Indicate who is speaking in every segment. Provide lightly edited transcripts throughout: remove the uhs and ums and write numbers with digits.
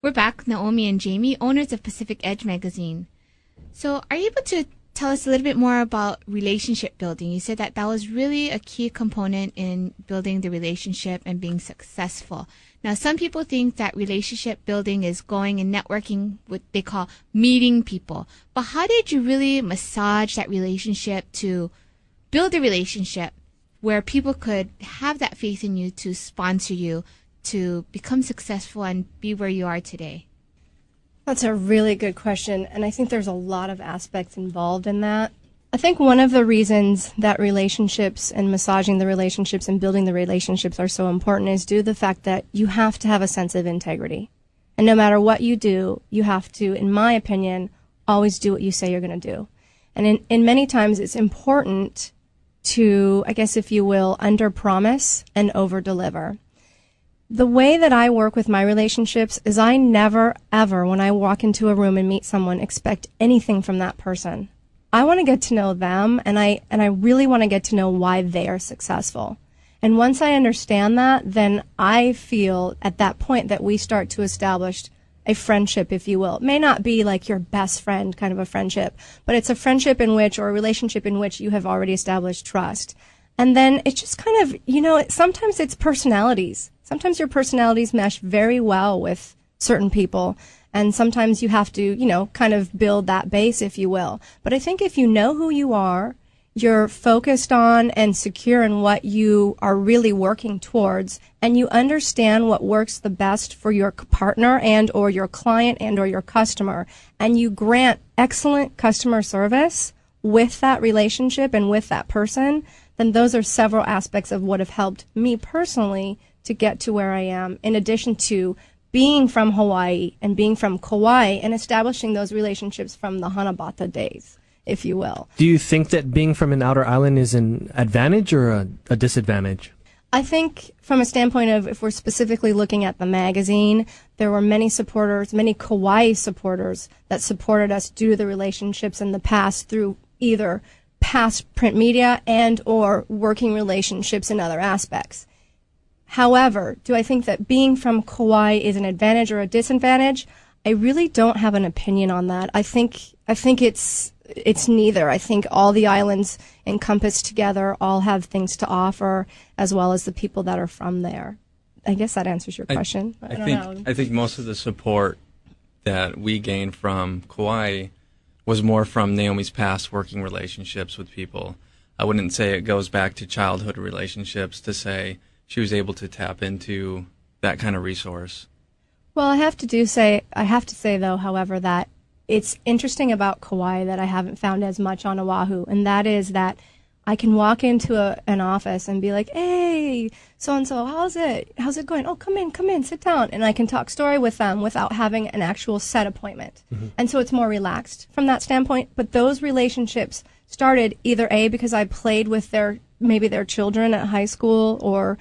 Speaker 1: We're back, Naomi and Jamie, owners of Pacific Edge magazine. So are you able to tell us a little bit more about relationship building? You said that that was really a key component in building the relationship and being successful. Now, some people think that relationship building is going and networking, what they call meeting people. But how did you really massage that relationship to build a relationship where people could have that faith in you to sponsor you to become successful and be where you are today?
Speaker 2: That's a really good question, and I think there's a lot of aspects involved in that. I think one of the reasons that relationships and massaging the relationships and building the relationships are so important is due to the fact that you have to have a sense of integrity. And no matter what you do, you have to, in my opinion, always do what you say you're going to do. And in many times it's important to, I guess if you will, under-promise and over-deliver. The way that I work with my relationships is I never, ever, when I walk into a room and meet someone, expect anything from that person. I want to get to know them, and I really want to get to know why they are successful. And once I understand that, then I feel at that point that we start to establish a friendship, if you will. It may not be like your best friend kind of a friendship, but it's a friendship in which, or a relationship in which you have already established trust. And then it's just kind of, sometimes it's personalities. Sometimes your personalities mesh very well with certain people, and sometimes you have to, kind of build that base, if you will. But I think if you know who you are, you're focused on and secure in what you are really working towards, and you understand what works the best for your partner and or your client and or your customer, and you grant excellent customer service with that relationship and with that person, then those are several aspects of what have helped me personally to get to where I am, in addition to being from Hawaii and being from Kauai and establishing those relationships from the Hanabata days, if you will.
Speaker 3: Do you think that being from an outer island is an advantage or a disadvantage?
Speaker 2: I think from a standpoint of, if we're specifically looking at the magazine, there were many supporters, many Kauai supporters that supported us due to the relationships in the past through either past print media and or working relationships in other aspects. However, do I think that being from Kauai is an advantage or a disadvantage? I really don't have an opinion on that. I think it's neither. I think all the islands encompassed together all have things to offer, as well as the people that are from there. I guess that answers your question.
Speaker 4: I think most of the support that we gained from Kauai was more from Naomi's past working relationships with people. I wouldn't say it goes back to childhood relationships to say she was able to tap into that kind of resource.
Speaker 2: Well, I have to say though, however, that it's interesting about Kauai that I haven't found as much on Oahu, and that is that I can walk into an office and be like, hey, so-and-so, how's it going? Oh, come in, sit down. And I can talk story with them without having an actual set appointment. Mm-hmm. And so it's more relaxed from that standpoint. But those relationships started either A, because I played with their children at high school or,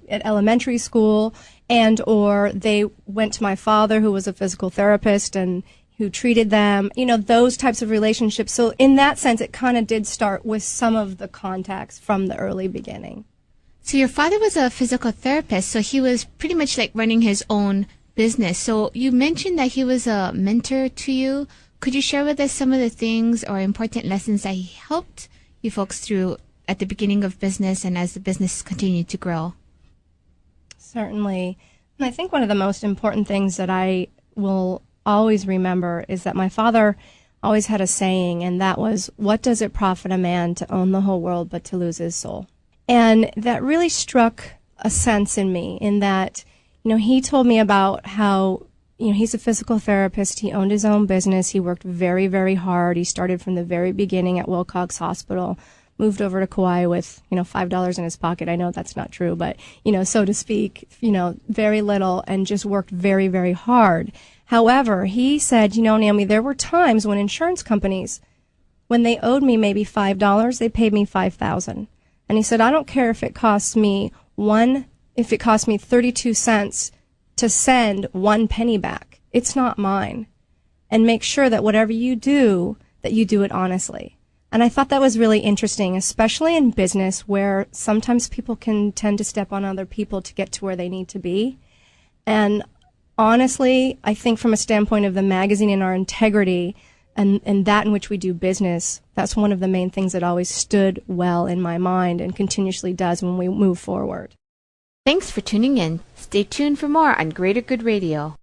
Speaker 2: at elementary school, and or they went to my father, who was a physical therapist, and who treated them, those types of relationships. So in that sense, it kind of did start with some of the contacts from the early beginning.
Speaker 1: So your father was a physical therapist, so he was pretty much like running his own business. So you mentioned that he was a mentor to you. Could you share with us some of the things or important lessons that he helped you folks through at the beginning of business and as the business continued to grow?
Speaker 2: Certainly. And I think one of the most important things that I will always remember is that my father always had a saying, and that was, what does it profit a man to own the whole world but to lose his soul? And that really struck a sense in me, in that, he told me about how, he's a physical therapist. He owned his own business. He worked very, very hard. He started from the very beginning at Wilcox Hospital, moved over to Kauai with, $5 in his pocket. I know that's not true, but, so to speak, very little, and just worked very, very hard. However, he said, Naomi, there were times when insurance companies, when they owed me maybe $5, they paid me $5,000. And he said, I don't care if it costs me 32 cents to send 1 penny back. It's not mine. And make sure that whatever you do, that you do it honestly. And I thought that was really interesting, especially in business, where sometimes people can tend to step on other people to get to where they need to be. And honestly, I think from a standpoint of the magazine and our integrity and that in which we do business, that's one of the main things that always stood well in my mind and continuously does when we move forward.
Speaker 1: Thanks for tuning in. Stay tuned for more on Greater Good Radio.